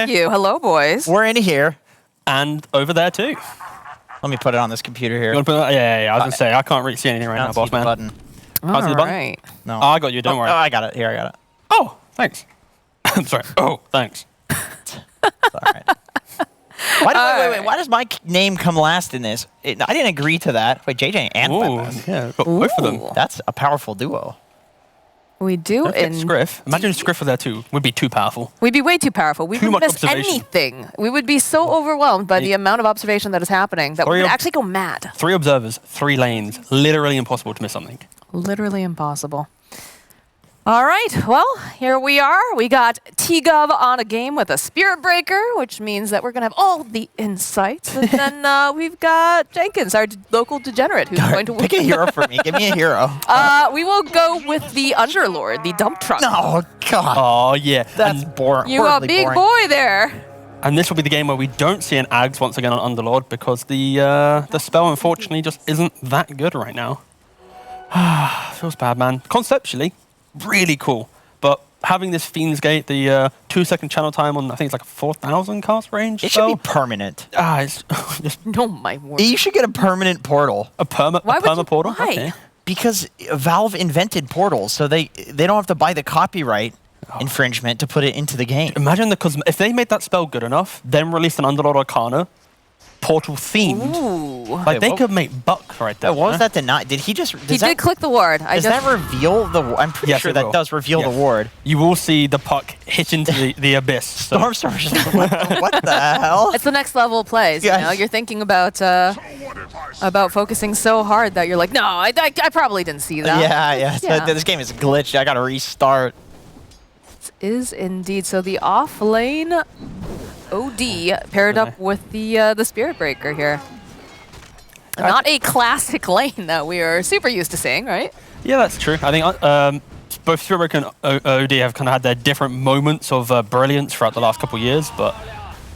Thank you. Hello, boys. We're in here. And over there too. Let me put it on this computer here. You want to put it, yeah. I was going to say, I can't really see anything right now, boss man. Button. I see the button? Right. No. Oh, I got you, don't worry. Oh, I got it. Here, I got it. Oh, thanks. I'm sorry. Oh, thanks. It's all right. Why does my name come last in this? I didn't agree to that. Wait, JJ and Weapon. Yeah, got both of them. That's a powerful duo. We do in Scriff. Imagine if Scriff was there too. Would be too powerful. We'd be way too powerful. We Too wouldn't much miss observation. anything. We would be so overwhelmed by the amount of observation that is happening that we would actually go mad. 3 observers, 3 lanes. Literally impossible to miss something. Literally impossible. All right, well, here we are. We got T-Gov on a game with a Spirit Breaker, which means that we're going to have all the insights. And then we've got Jenkins, our local degenerate, who's going to Pick a hero for me. Give me a hero. We will go with the Underlord, the dump truck. No, God. Oh, yeah. That's boring. You a big boy there. And this will be the game where we don't see an Ags once again on Underlord because the spell, unfortunately, just isn't that good right now. Feels bad, man. Conceptually, really cool. But having this Fiend's Gate, the 2-second channel time on, I think it's like a 4,000 cast range. It should be permanent. It's just No, my word. You should get a permanent portal. a perma portal. Why? Okay. Because Valve invented portals, so they don't have to buy the copyright infringement to put it into the game. Imagine if they made that spell good enough, then released an Underlord Arcana, portal themed. Ooh. Like Wait, they what- could make bucks right there. What was that deny? Did he just... He did click the ward. Does that reveal the... I'm pretty Yes, sure it that will. does reveal Yes. the ward. You will see the puck hit into the abyss. So. Stormstorm's just like, what the hell? It's the next level of plays. You Yes. know, you're thinking about focusing so hard that you're like, no, I probably didn't see that. Yeah. Yeah. This game is glitched. I gotta restart. Is indeed. So the off lane OD paired up with the Spirit Breaker here. Not a classic lane that we are super used to seeing, right? Yeah, that's true. I think both Spirit Breaker and OD have kind of had their different moments of brilliance throughout the last couple of years. But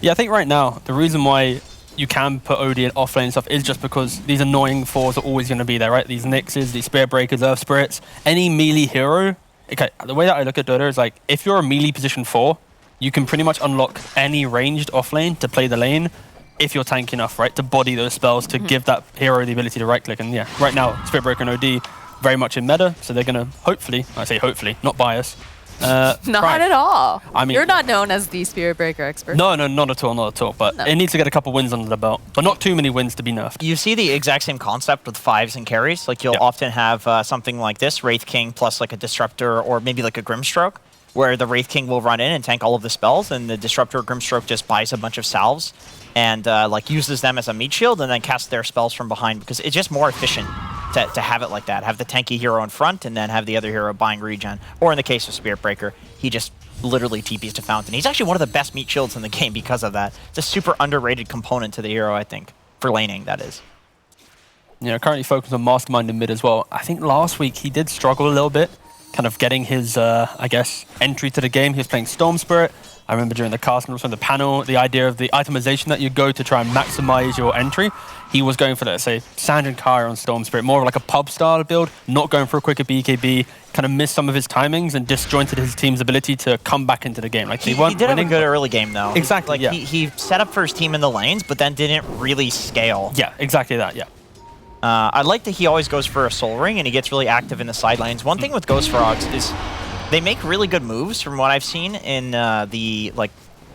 yeah, I think right now, the reason why you can put OD in off-lane stuff is just because these annoying fours are always going to be there, right? These Nixes, these Spirit Breakers, Earth Spirits, any melee hero. Okay, the way that I look at Dota is like, if you're a melee position 4, you can pretty much unlock any ranged off-lane to play the lane if you're tanky enough, right? To body those spells, to give that hero the ability to right-click. And yeah, right now, Spirit Breaker and OD very much in meta, so they're going to hopefully, I say hopefully, not bias. Not try. at all. I mean- You're not known as the Spirit Breaker expert. No, not at all. But No. it needs to get a couple wins under the belt, but not too many wins to be nerfed. You see the exact same concept with 5s and carries. Like you'll often have something like this, Wraith King plus like a Disruptor or maybe like a Grimstroke, where the Wraith King will run in and tank all of the spells, and the Disruptor or Grimstroke just buys a bunch of salves and like uses them as a meat shield and then casts their spells from behind, because it's just more efficient to have it like that. Have the tanky hero in front and then have the other hero buying regen. Or in the case of Spirit Breaker, he just literally TPs to Fountain. He's actually one of the best meat shields in the game because of that. It's a super underrated component to the hero, I think. For laning, that is. Yeah, currently focused on Mastermind in mid as well. I think last week he did struggle a little bit, kind of getting his, I guess, entry to the game. He was playing Storm Spirit. I remember during the cast and also in the panel, the idea of the itemization that you go to try and maximize your entry. He was going for, let's say, Sand and Kaya on Storm Spirit, more of like a pub-style build, not going for a quicker BKB, kind of missed some of his timings and disjointed his team's ability to come back into the game. Like He did have a good early game, though. Exactly, Like, yeah. he set up for his team in the lanes, but then didn't really scale. Yeah, exactly that, yeah. I like that he always goes for a Soul Ring, and he gets really active in the side lanes. One thing with Ghost Frogs is they make really good moves from what I've seen in the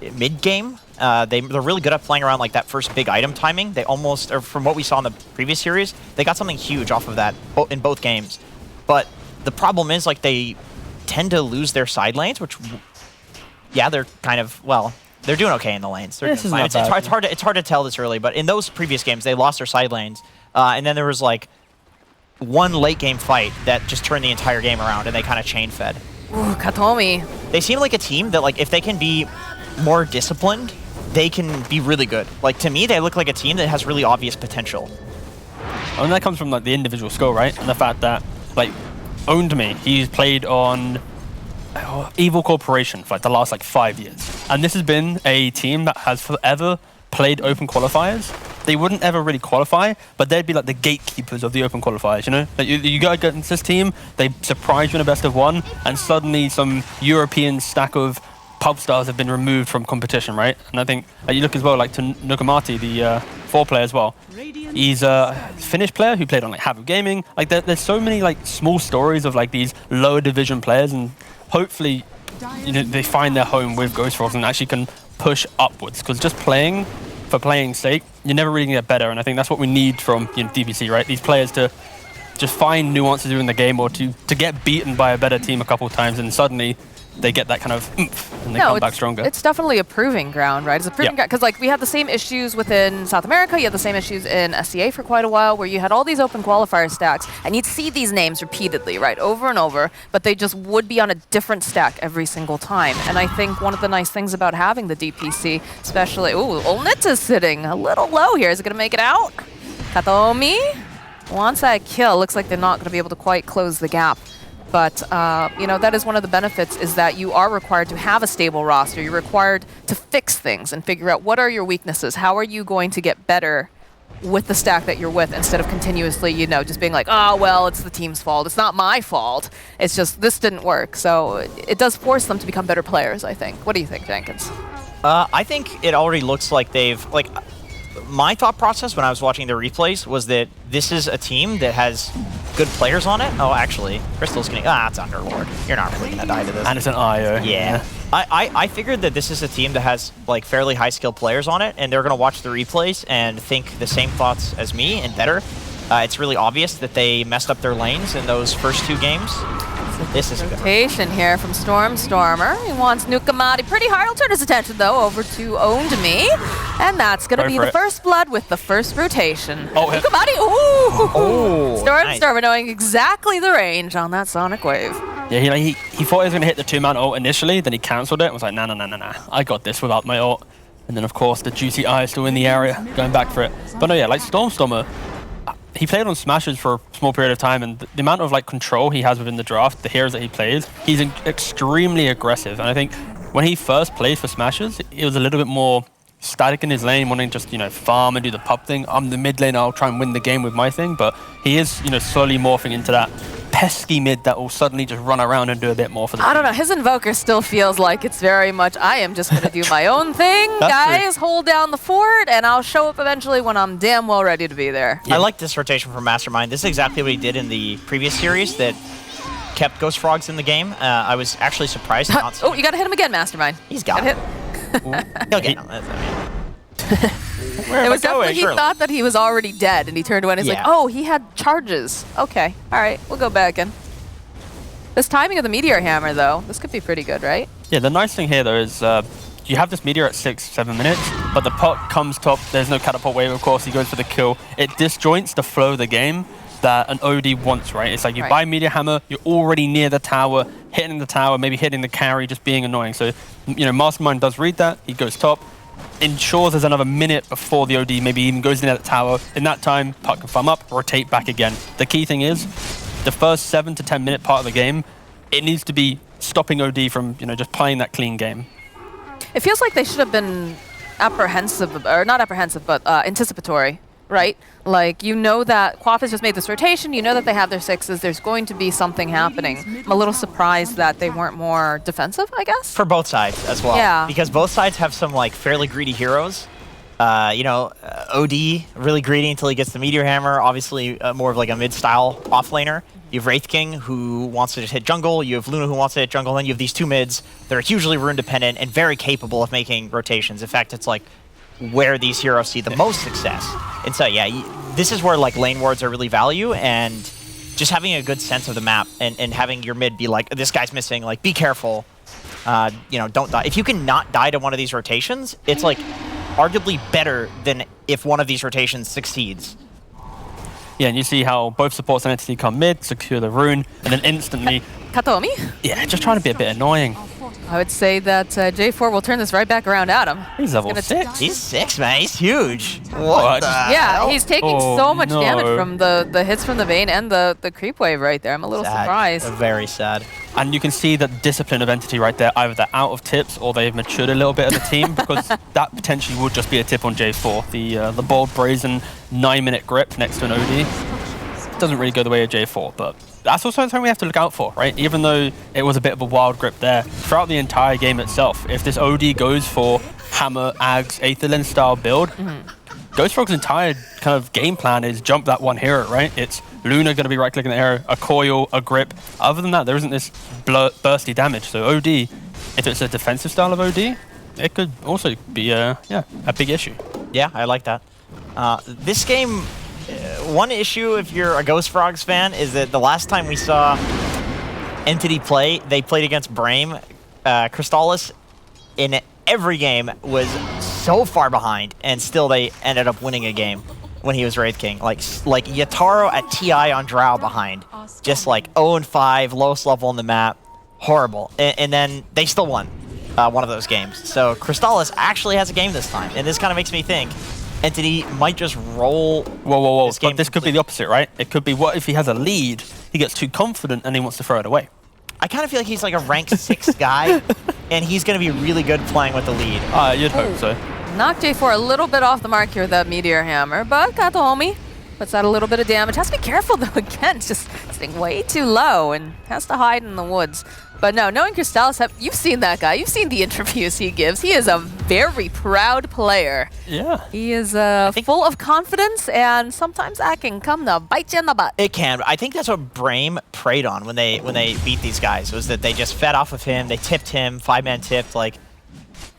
mid-game. They're really good at playing around like that first big item timing. They almost, or from what we saw in the previous series, they got something huge off of that in both games. But the problem is like they tend to lose their side lanes, which, yeah, they're kind of, well, they're doing okay in the lanes. They're This doing is fine. not It's bad. hard to tell this early, but in those previous games, they lost their side lanes. And then there was like one late game fight that just turned the entire game around, and they kind of chain fed. Ooh, Katomi. They seem like a team that, like, if they can be more disciplined, they can be really good. Like, to me, they look like a team that has really obvious potential. I mean, that comes from like the individual skill, right? And the fact that, like, Owned Me, he's played on Evil Corporation for like the last like 5 years. And this has been a team that has forever played open qualifiers. They wouldn't ever really qualify, but they'd be like the gatekeepers of the open qualifiers, you know? Like you go against this team, they surprise you in a best of one, and suddenly some European stack of pub stars have been removed from competition, right? And I think you look as well like to Nukamati, the 4 player as well. He's a Finnish player who played on like Havoc Gaming. Like there's so many like small stories of like these lower division players, and hopefully they find their home with Ghost Frogs and actually can push upwards. Because just playing for playing's sake, you're never really gonna get better. And I think that's what we need from DPC, right? These players to just find nuances in the game, or to get beaten by a better team a couple of times, and suddenly they get that kind of oomph and they come back stronger. It's definitely a proving ground, right? It's a proving ground because like we had the same issues within South America. You had the same issues in SCA for quite a while, where you had all these open qualifier stacks, and you'd see these names repeatedly, right, over and over, but they just would be on a different stack every single time. And I think one of the nice things about having the DPC, especially, Olnita's sitting a little low here. Is it going to make it out? Katomi wants that kill. Looks like they're not going to be able to quite close the gap. But, that is one of the benefits, is that you are required to have a stable roster. You're required to fix things and figure out what are your weaknesses. How are you going to get better with the stack that you're with, instead of continuously, just being like, oh, well, it's the team's fault. It's not my fault. It's just this didn't work. So it does force them to become better players, I think. What do you think, Jenkins? I think it already looks like they've, my thought process when I was watching the replays was that this is a team that has good players on it. Oh, actually, Crystal's getting, it's Underlord. You're not really going to die to this. And it's an IO. Yeah. I figured that this is a team that has fairly high skilled players on it, and they're going to watch the replays and think the same thoughts as me and better. It's really obvious that they messed up their lanes in those first 2 games. This is a good rotation here from Stormer. He wants Nukamati pretty hard. He'll turn his attention, though, over to Owned Me. And that's going to be the first blood with the first rotation. Oh, Nukamati, ooh! Oh, nice. Stormer knowing exactly the range on that Sonic Wave. Yeah, he thought he was going to hit the 2-man ult initially, then he cancelled it and was like, nah. I got this without my ult. And then, of course, the juicy eye is still in the area, going back for it. But no, yeah, like Stormer, he played on Smashers for a small period of time, and the amount of control he has within the draft, the heroes that he plays, he's extremely aggressive. And I think when he first played for Smashers, he was a little bit more static in his lane, wanting just farm and do the pub thing. I'm the mid lane, I'll try and win the game with my thing. But he is slowly morphing into that pesky mid that will suddenly just run around and do a bit more for the team. I don't know, his Invoker still feels like it's very much, I am just going to do my own thing, guys, hold down the fort, and I'll show up eventually when I'm damn well ready to be there. Yeah. I like this rotation from Mastermind. This is exactly what he did in the previous series that kept Ghost Frogs in the game. I was actually surprised. Oh, you got to hit him again, Mastermind. He's got him. He'll get him. It was definitely, he thought that he was already dead, and he turned away and he's like, oh, he had charges. Okay, all right, we'll go back in. This timing of the Meteor Hammer, though, this could be pretty good, right? Yeah, the nice thing here, though, is you have this Meteor at 6-7 minutes, but the pot comes top. There's no catapult wave, of course. He goes for the kill. It disjoints the flow of the game that an OD wants, right? It's like you buy Meteor Hammer, you're already near the tower, hitting the tower, maybe hitting the carry, just being annoying. So, Mastermind does read that. He goes top. Ensures there's another minute before the OD maybe even goes in at the tower. In that time, puck can farm up, rotate back again. The key thing is, the first 7 to 10 minute part of the game, it needs to be stopping OD from, just playing that clean game. It feels like they should have been apprehensive, or not apprehensive, but anticipatory, right? Like, that Quaff has just made this rotation, that they have their 6s, there's going to be something happening. I'm a little surprised that they weren't more defensive, I guess? For both sides as well. Yeah. Because both sides have some, fairly greedy heroes. OD, really greedy until he gets the Meteor Hammer, obviously more of a mid-style offlaner. You have Wraith King, who wants to just hit jungle. You have Luna, who wants to hit jungle. Then you have these 2 mids that are hugely rune-dependent and very capable of making rotations. In fact, it's where these heroes see the most success. And so, yeah, this is where lane wards are really value, and just having a good sense of the map and having your mid be this guy's missing, be careful, don't die. If you can not die to one of these rotations, it's arguably better than if one of these rotations succeeds. Yeah, and you see how both supports and entity come mid, secure the rune, and then instantly... Katomi? Yeah, just trying to be a bit annoying. I would say that J4 will turn this right back around at him. He's level 6. He's 6, man. He's huge. What the hell? He's taking so much damage from the hits from the Vayne and the creep wave right there. I'm a little surprised. Very sad. And you can see that discipline of entity right there. Either they're out of tips or they've matured a little bit as a team, because that potentially would just be a tip on J4. The bold brazen 9-minute grip next to an OD doesn't really go the way of J4, but that's also something we have to look out for, right? Even though it was a bit of a wild grip there, throughout the entire game itself, if this OD goes for Hammer, Ags, Aetherlyn style build, Ghost Frog's entire kind of game plan is jump that one hero, right? It's Luna going to be right-clicking the hero, a coil, a grip. Other than that, there isn't this bursty damage. So OD, if it's a defensive style of OD, it could also be a big issue. Yeah, I like that. This game, one issue if you're a Ghost Frogs fan is that the last time we saw Entity play, they played against Brame. Crystallis in every game was so far behind, and still they ended up winning a game when he was Wraith King. Like Yataro at TI on Drow behind. Just like 0-5, lowest level on the map. Horrible. And then they still won one of those games. So Crystallis actually has a game this time, and this kind of makes me think Entity might just roll. Whoa. This game But this could be the opposite, right? It could be, what if he has a lead, he gets too confident and he wants to throw it away? I kind of feel like he's like a rank 6 guy, and he's going to be really good playing with the lead. You'd hope so. Knocked J4 a little bit off the mark here with that Meteor Hammer, but got the homie. Puts out a little bit of damage. Has to be careful though, again, it's just sitting way too low and has to hide in the woods. But no, knowing Crystallis, you've seen that guy. You've seen the interviews he gives. He is a very proud player. Yeah. He is full of confidence, and sometimes that can come to bite you in the butt. It can. I think that's what Brame preyed on when they beat these guys, was that they just fed off of him. They tipped him, 5-man tipped. Like,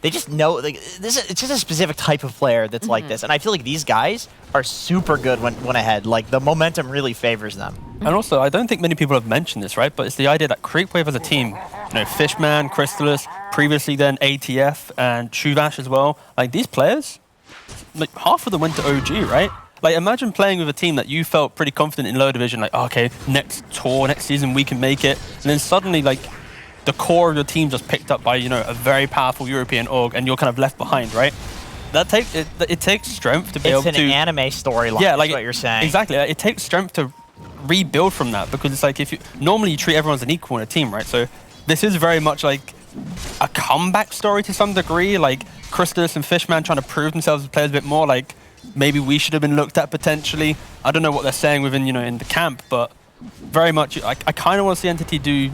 they just know, like, it's just a specific type of player that's like this. And I feel like these guys are super good when ahead. Like, the momentum really favors them. And also, I don't think many people have mentioned this, right? But it's the idea that Creepwave as a team, you know, Fishman, Crystallis, previously then ATF and Shuvash as well. Like, these players, like, half of them went to OG, right? Like, imagine playing with a team that you felt pretty confident in lower division, like, oh, okay, next tour, next season, we can make it. And then suddenly, like, the core of your team just picked up by, you know, a very powerful European org, and you're kind of left behind, right? That it takes strength to be able to... It's an anime storyline, yeah, like, is what you're saying. Exactly. It takes strength to rebuild from that, because it's like, if you normally you treat everyone as an equal in a team, right? So this is very much like a comeback story to some degree, like Crystallis and Fishman trying to prove themselves as players a bit more, like maybe we should have been looked at potentially. I don't know what they're saying within, you know, in the camp, but very much I kind of want to see Entity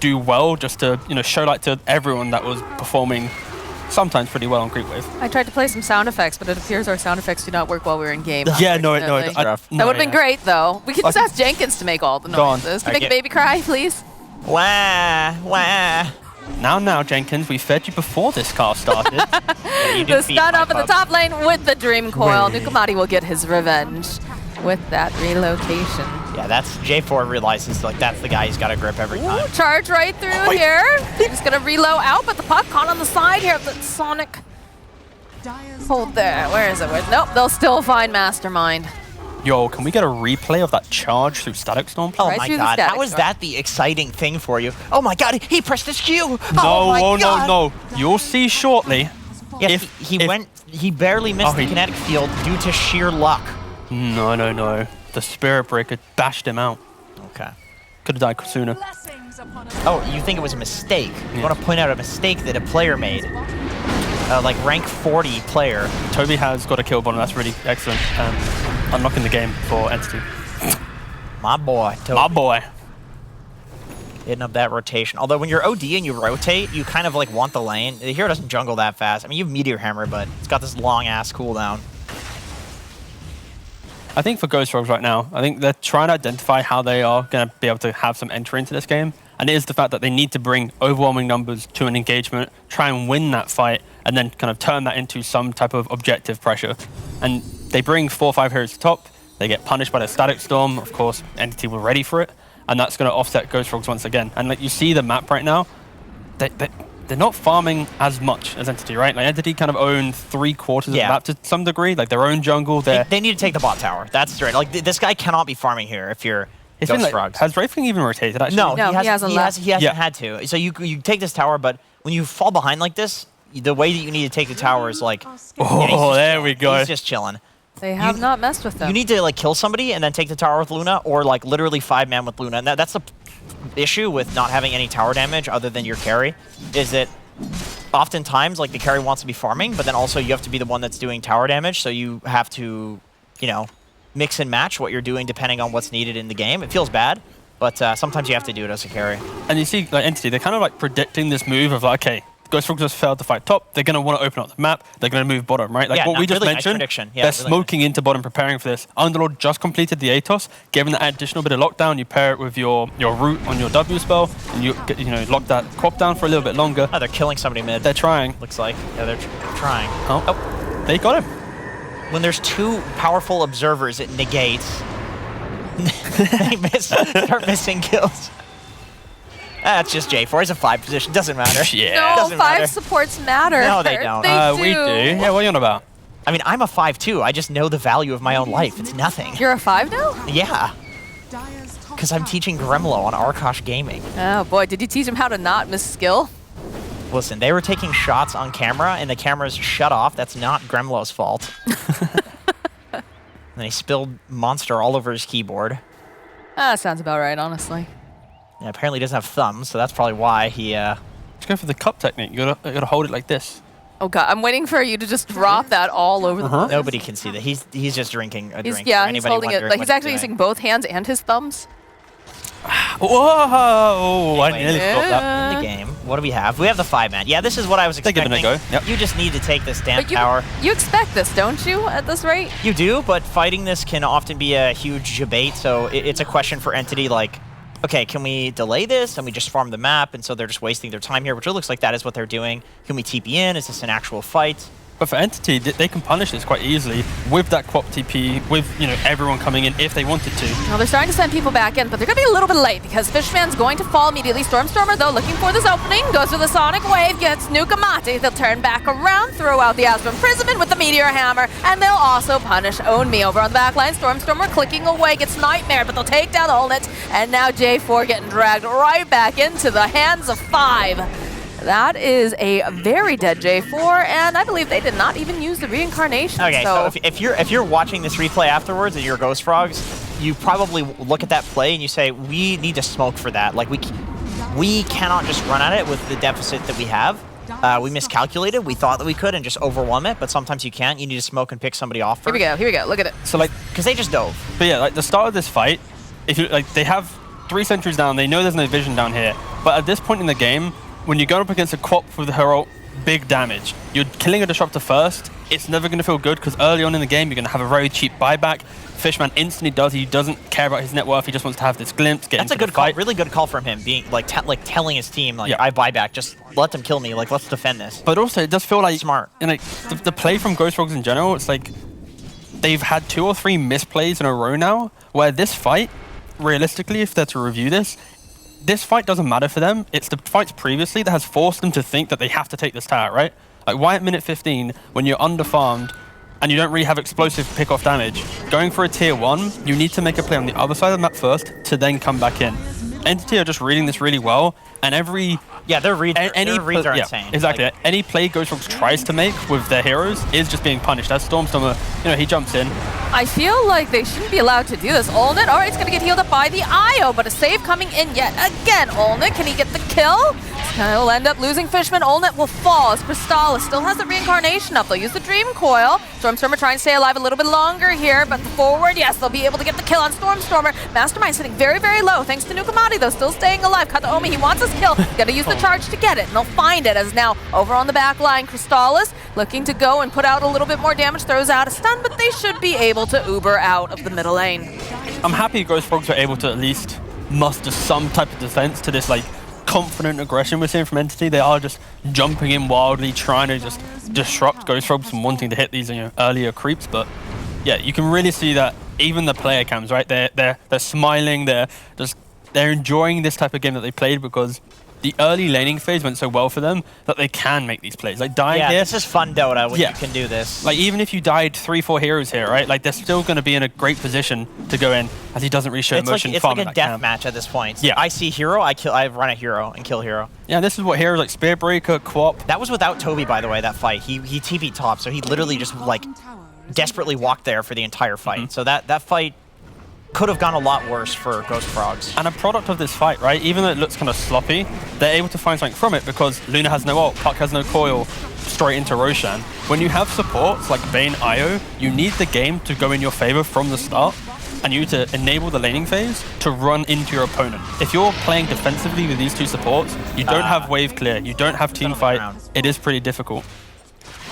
do well, just to, you know, show light to everyone that was performing sometimes pretty well on Creepwave. I tried to play some sound effects, but it appears our sound effects do not work while we're in game. Yeah, no, That would have been great, though. We could just ask Jenkins to make all the noises. Can you make a baby cry, please? Wah, wah. Now, Jenkins, we fed you before this car started. Yeah, The stun up in the top lane with the Dream Coil. Nukamati will get his revenge with that relocation. Yeah, that's J4 realizes like that's the guy he's got to grip every time. Ooh, charge right through here. They're just gonna reload out, but the puck caught on the side here. The Sonic. Hold there. Where is it? Nope, they'll still find Mastermind. Yo, can we get a replay of that charge through Static Storm? Oh Right my through the god, static how is storm. that the exciting thing for you? Oh my god, he pressed his Q! No, oh my god. no. You'll see shortly. Yes, he barely missed the kinetic field due to sheer luck. No. The Spirit Breaker bashed him out. Okay. Could have died sooner. Oh, you think it was a mistake? You want to point out a mistake that a player made. Like rank 40 player. Toby has got a kill bottom, that's really excellent. Unlocking the game for Entity. My boy, Toby. My boy. Hitting up that rotation. Although when you're OD and you rotate, you kind of like want the lane. The hero doesn't jungle that fast. I mean, you have Meteor Hammer, but it's got this long-ass cooldown. I think for Ghost Frogs right now, I think they're trying to identify how they are going to be able to have some entry into this game. And it is the fact that they need to bring overwhelming numbers to an engagement, try and win that fight, and then kind of turn that into some type of objective pressure. And they bring 4 or 5 heroes to top. They get punished by the Static Storm. Of course, Entity were ready for it. And that's going to offset Ghost Frogs once again. And like you see the map right now, they're not farming as much as Entity, right? Like Entity kind of own 3/4 of the map to some degree, like their own jungle. They need to take the bot tower. That's straight. Like this guy cannot be farming here if you're Ghost Frogs. Has Wraith King even rotated actually? No, he hasn't had to. So you take this tower, but when you fall behind like this, the way that you need to take the tower is like... Oh, there we go. He's just chilling. They have not messed with them. You need to like kill somebody and then take the tower with Luna, or like literally 5-man with Luna. And that's the issue with not having any tower damage other than your carry, is that oftentimes like the carry wants to be farming, but then also you have to be the one that's doing tower damage, so you have to, you know, mix and match what you're doing depending on what's needed in the game. It feels bad, But sometimes you have to do it as a carry. And you see, like Entity, they're kind of like predicting this move of like, okay, Ghost Frogs just failed to fight top. They're going to want to open up the map. They're going to move bottom, right? Like Yeah, what we just really nice mentioned, prediction. Yeah, they're really smoking into bottom, preparing for this. Underlord just completed the Atos, given that additional bit of lockdown. You pair it with your root on your W spell, and you lock that crop down for a little bit longer. Oh, they're killing somebody mid. They're trying. Looks like. Yeah, they're trying. Oh, they got him. When there's two powerful observers, it negates. They start missing kills. That's just J4. He's a 5 position. Doesn't matter. Yeah. No, Doesn't 5 matter. supports matter. No, they don't. They do. We do. Yeah, what are you on about? I mean, I'm a 5 too. I just know the value of my own life. It's nothing. You're a 5 now? Yeah. Because I'm teaching Gremlo on Arkosh Gaming. Oh boy, did you teach him how to not miss skill? Listen, they were taking shots on camera and the cameras shut off. That's not Gremlo's fault. And he spilled Monster all over his keyboard. That sounds about right, honestly. Yeah, apparently he doesn't have thumbs, so that's probably why he... Just go for the cup technique. You gotta hold it like this. Oh god, I'm waiting for you to just drop that all over the place. Nobody can see that. He's just drinking a drink. Yeah, for he's anybody holding it. wondering Like what he's actually doing. using both hands and his thumbs. Whoa! I Anyway, nearly forgot that. In the game, what do we have? We have the 5-man. Yeah, this is what I was They're expecting. giving it a go. Yep. You just need to take this damn But tower. you expect this, don't you, at this rate? You do, but fighting this can often be a huge debate, so it's a question for Entity like, okay, can we delay this and we just farm the map, and so they're just wasting their time here, which it looks like that is what they're doing. Can we TP in? Is this an actual fight? But for Entity, they can punish this quite easily with that Quap TP, with everyone coming in if they wanted to. Well, they're starting to send people back in, but they're going to be a little bit late because Fishman's going to fall immediately. Stormstormer, though, looking for this opening, goes for the Sonic Wave, gets Nukamati. They'll turn back around, throw out the Astral Imprisonment with the Meteor Hammer, and they'll also punish Own Me over on the back line. Stormstormer clicking away, gets Nightmare, but they'll take down Olnit, and now J4 getting dragged right back into the hands of 5. That is a very dead J4, and I believe they did not even use the reincarnation. Okay, so if you're watching this replay afterwards and you're Ghost Frogs, you probably look at that play and you say, we need to smoke for that. Like we cannot just run at it with the deficit that we have. We miscalculated. We thought that we could and just overwhelm it, but sometimes you can't. You need to smoke and pick somebody off first. Here we go. Look at it. So like, because they just dove. but yeah, like the start of this fight, if you like, they have 3 sentries down. They know there's no vision down here, but at this point in the game, when you go up against a Quap with her ult, big damage. You're killing a disruptor first. It's never going to feel good because early on in the game, you're going to have a very cheap buyback. Fishman instantly does. He doesn't care about his net worth. He just wants to have this glimpse. That's a good call, really good call from him, being like telling his team, like, Yeah. I buy back, just let them kill me, like, let's defend this. But also, it does feel like Smart. And like the play from Ghost Frogs in general, it's like they've had 2 or 3 misplays in a row now. Where this fight, realistically, if they're to review this fight doesn't matter for them. It's the fights previously that has forced them to think that they have to take this tower, right? Like, why at minute 15, when you're underfarmed and you don't really have explosive pick-off damage, going for a tier 1, you need to make a play on the other side of the map first to then come back in. Entity are just reading this really well, and every... Yeah, their reads are yeah, insane. Exactly. Like, Any play Ghost Frogs tries to make with their heroes is just being punished. As Stormstormer, he jumps in. I feel like they shouldn't be allowed to do this. Olnit, all right, it's going to get healed up by the IO, but a save coming in yet again. Olnit, can he get the kill? He'll end up losing Fishman. Olnit will fall as Crystallis still has the reincarnation up. They'll use the Dream Coil. Stormstormer trying to stay alive a little bit longer here, but the forward, yes, they'll be able to get the kill on Stormstormer. Mastermind sitting very, very low, thanks to Nukamati, though, still staying alive. Kataomi, he wants his kill. Gotta use the charge to get it, and they'll find it as now over on the back line, Crystallis looking to go and put out a little bit more damage, throws out a stun, but they should be able to Uber out of the middle lane. I'm happy Ghost Frogs are able to at least muster some type of defense to this, like, confident aggression we're seeing from Entity. They are just jumping in wildly, trying to just disrupt Ghost Frogs from wanting to hit these earlier creeps. But yeah, you can really see that even the player cams, right? They're smiling. They're enjoying this type of game that they played because the early laning phase went so well for them that they can make these plays. Like dying here. this is fun Dota when you can do this. Like even if you died 3-4 heroes here, right? Like they're still going to be in a great position to go in as he doesn't really show emotion. It's like a death match at this point. Yeah. I see hero, I run a hero and kill hero. Yeah, this is what heroes like Spearbreaker, Quap. That was without Toby, by the way, that fight. He TP'd top, so he literally just like desperately walked there for the entire fight. So that fight could have gone a lot worse for Ghost Frogs. And a product of this fight, right? Even though it looks kind of sloppy, they're able to find something from it because Luna has no ult, Puck has no coil, straight into Roshan. When you have supports like Bane, IO, you need the game to go in your favor from the start. and you need to enable the laning phase to run into your opponent. If you're playing defensively with these two supports, you don't have wave clear, you don't have team fight. It is pretty difficult.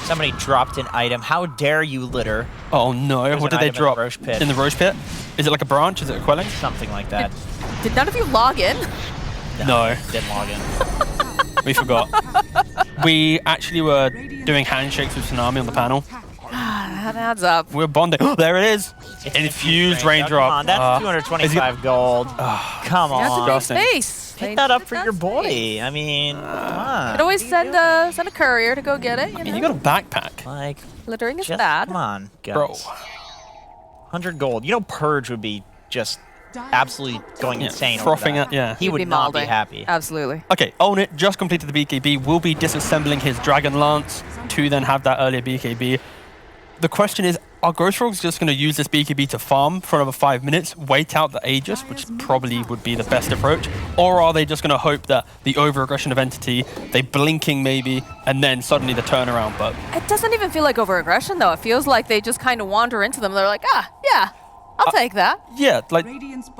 Somebody dropped an item. How dare you litter? Oh no, what did they drop? In the Roche Pit? Is it like a branch? Is it a quelling? Something like that. Did none of you log in? No. Didn't log in. We forgot. We actually were doing handshakes with Tsunami on the panel. That adds up. We're bonding. There it is. Infused raindrop. Come on, that's 225 gold. Come on. That's a big space. Pick that up for your boy. I mean, come on. Could always send a courier to go get it. You know? You got a backpack. Like, littering is just, bad. Come on, guys. Bro. 100 gold. You know, Purge would be just absolutely going insane. Frothing over it, yeah. He would not be happy. Absolutely. Okay, Own It just completed the BKB. Will be disassembling his Dragon Lance to then have that earlier BKB. The question is, are Ghost Frogs just going to use this BKB to farm for another 5 minutes, wait out the Aegis, which probably would be the best approach, or are they just going to hope that the over-aggression of Entity, they blinking maybe, and then suddenly the turnaround? But it doesn't even feel like over-aggression, though. It feels like they just kind of wander into them. They're like, yeah, I'll take that. Yeah, like,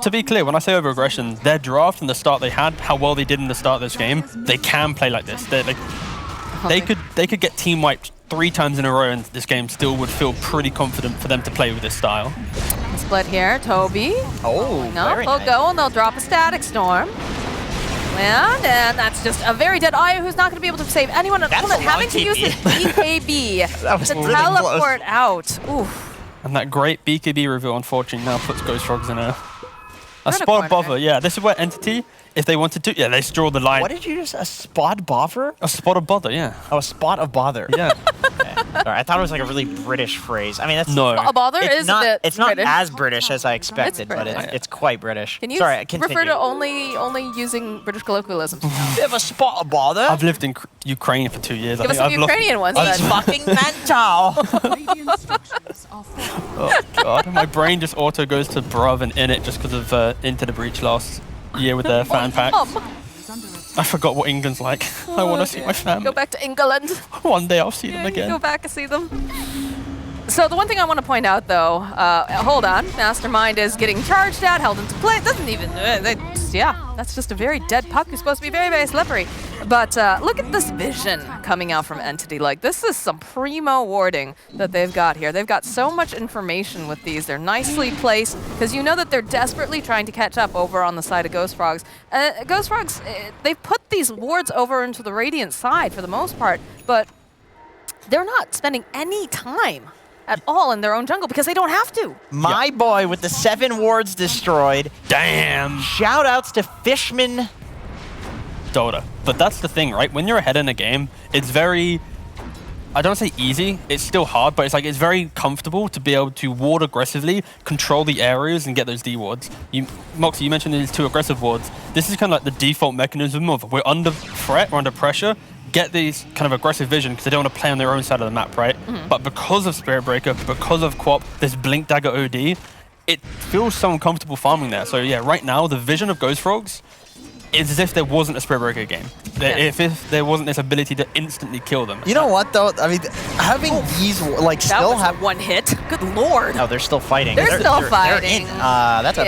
to be clear, when I say over-aggression, their draft and the start they had, how well they did in the start of this game, they can play like this. They're like, they could get team wiped 3 times in a row and this game still would feel pretty confident for them to play with this style. Split here, Toby. Oh, no, they'll go and they'll drop a Static Storm. And that's just a very dead Aya who's not going to be able to save anyone at all, having to use his BKB to really teleport out. Oof. And that great BKB reveal, unfortunately, now puts Ghost Frogs in a spot corner. bother. Yeah, this is where Entity, if they wanted to, they draw the line. What did you just, a spot bother? A spot of bother, yeah. Oh, a spot of bother. Yeah. Okay. Sorry, I thought it was like a really British phrase. I mean, that's No. A bother is not, a bit it's not British. as British as I expected, but British. it's quite British. Can you Sorry, continue. refer to only using British colloquialisms? Bit of a spot of bother. I've lived in Ukraine for 2 years. Give us some Ukrainian ones It's then. fucking mental. Oh god, my brain just auto goes to bruv and in it just because of Into the Breach last year with their fan packs. I forgot what England's like. I want to see my family. Go back to England. One day I'll see them Yeah, again. go back and see them. So the one thing I want to point out, though, hold on, Mastermind is getting charged at, held into play. It doesn't even, that's just a very dead puck who's supposed to be very, very slippery. But look at this vision coming out from Entity. Like, this is some primo warding that they've got here. They've got so much information with these. They're nicely placed, because you know that they're desperately trying to catch up over on the side of Ghost Frogs. Ghost Frogs, they've put these wards over into the Radiant side for the most part, but they're not spending any time at all in their own jungle because they don't have to. My boy with the 7 wards destroyed. Damn. Shout outs to Fishman. Dota. But that's the thing, right? When you're ahead in a game, it's very, I don't say easy, it's still hard, but it's very comfortable to be able to ward aggressively, control the areas, and get those D wards. Moxie, you mentioned these 2 aggressive wards. This is kind of like the default mechanism of we're under threat, we're under pressure, get these kind of aggressive vision because they don't want to play on their own side of the map, right? But because of Spirit Breaker, because of Quap, this Blink Dagger OD, it feels so uncomfortable farming there. So yeah, right now, the vision of Ghost Frogs is as if there wasn't a Spirit Breaker game. If there wasn't this ability to instantly kill them. You know what, though? I mean, having these, like, That still was have... one hit. Good lord. No, they're still fighting. They're still fighting. They're in. That's a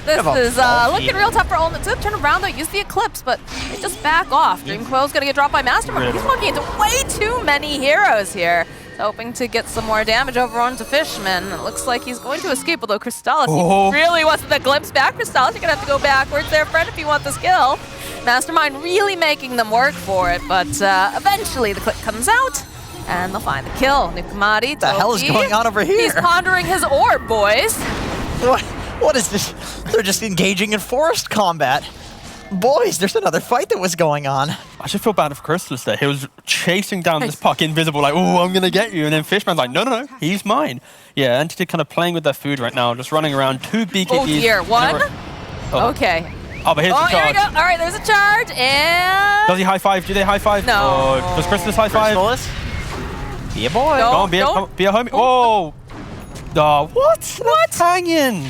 this bit is looking real tough for Olin. It's gonna turn around though, use the Eclipse, but they just back off. Dreamquill's gonna get dropped by Mastermind. He's walking into way too many heroes here. Hoping to get some more damage over onto Fishman. It looks like he's going to escape, although Crystallis, he really wants the glimpse back. Crystallis, you're gonna have to go backwards there, friend, if you want this kill. Mastermind really making them work for it, but eventually the clip comes out, and they'll find the kill. Nukamati, What the hell is going on over here? He's pondering his orb, boys. What is this? They're just engaging in forest combat. Boys, there's another fight that was going on. I should feel bad for Crystallis there. He was chasing down this puck, invisible, like, oh, I'm going to get you. And then Fishman's like, no, he's mine. Yeah, Entity kind of playing with their food right now, just running around 2 BKBs. Oh dear, one? Oh. Okay. Oh, but here's the Here we charge. go. All right, there's a charge, and... Does he high five? Do they high five? No. Oh, does Crystallis high five? Crystallis? Be a boy. No. Go on, be a homie. Whoa. Oh, what? That's hanging.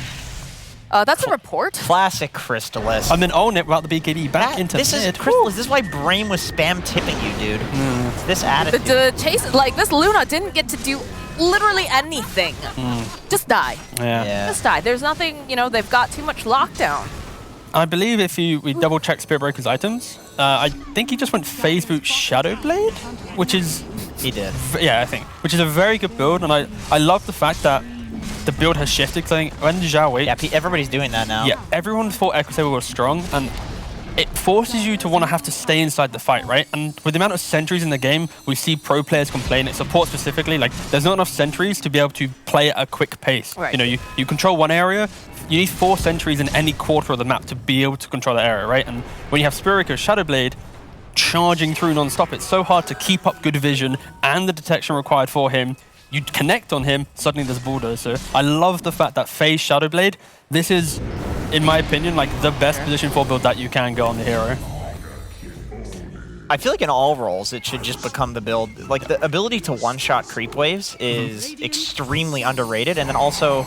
That's a report. Classic Crystallis. And then Olnit without the BKB back into This is mid. Crystallis. This is why Brain was spam tipping you, dude. It's this attitude. The chase, like this Luna didn't get to do literally anything. Just die. Yeah. Just die. There's nothing, you know, they've got too much lockdown. I believe if we double check Spirit Breaker's items, I think he just went Phase Boot Shadow Blade, which is... He did. Yeah, I think. Which is a very good build, and I love the fact that the build has shifted. Because I think when Zhao waits... Yeah, everybody's doing that now. Yeah, everyone thought Echo Saber was strong, and it forces you to want to have to stay inside the fight, right? And with the amount of sentries in the game, we see pro players complain, at support specifically, like there's not enough sentries to be able to play at a quick pace. Right. You know, you control one area, you need 4 sentries in any quarter of the map to be able to control that area, right? And when you have Spirit or Shadow Blade charging through non-stop, it's so hard to keep up good vision and the detection required for him. You connect on him, suddenly there's bulldozer. So I love the fact that Phase Shadow Blade, this is, in my opinion, like the best position 4 build that you can go on the hero. I feel like in all roles, it should just become the build. Like, the ability to one-shot creep waves is extremely underrated, and then also,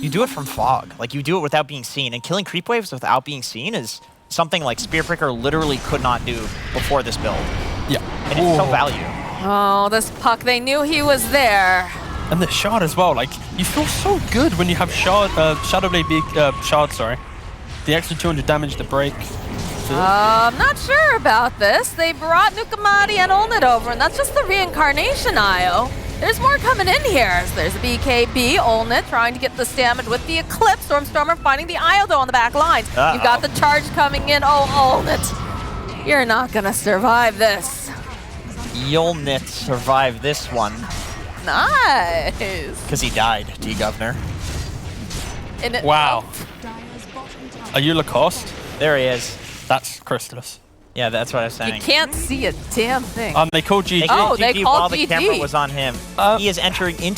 you do it from fog. Like, you do it without being seen, and killing creep waves without being seen is something like Spear Breaker literally could not do before this build. Yeah. And it's so value. Oh, this puck, they knew he was there. And the shard as well, like, you feel so good when you have Shadow Blade be, shard, sorry. The extra 200 damage to break. I'm not sure about this. They brought Nukamati and Olnit over, and that's just the reincarnation IO. There's more coming in here. So there's a BKB, Olnit trying to get the stamina with the Eclipse. Stormstormer finding the IO though on the back lines. You've got the charge coming in. Oh, Olnit, you're not gonna survive this. Yolnit survived this one. Nice. Because he died, D-Governor. Wow. Are you Lacoste? There he is. That's Crystallis. Yeah, that's what I was saying. You can't see a damn thing. They called GG. Oh, they GG called while the GG. camera was on him. He is entering into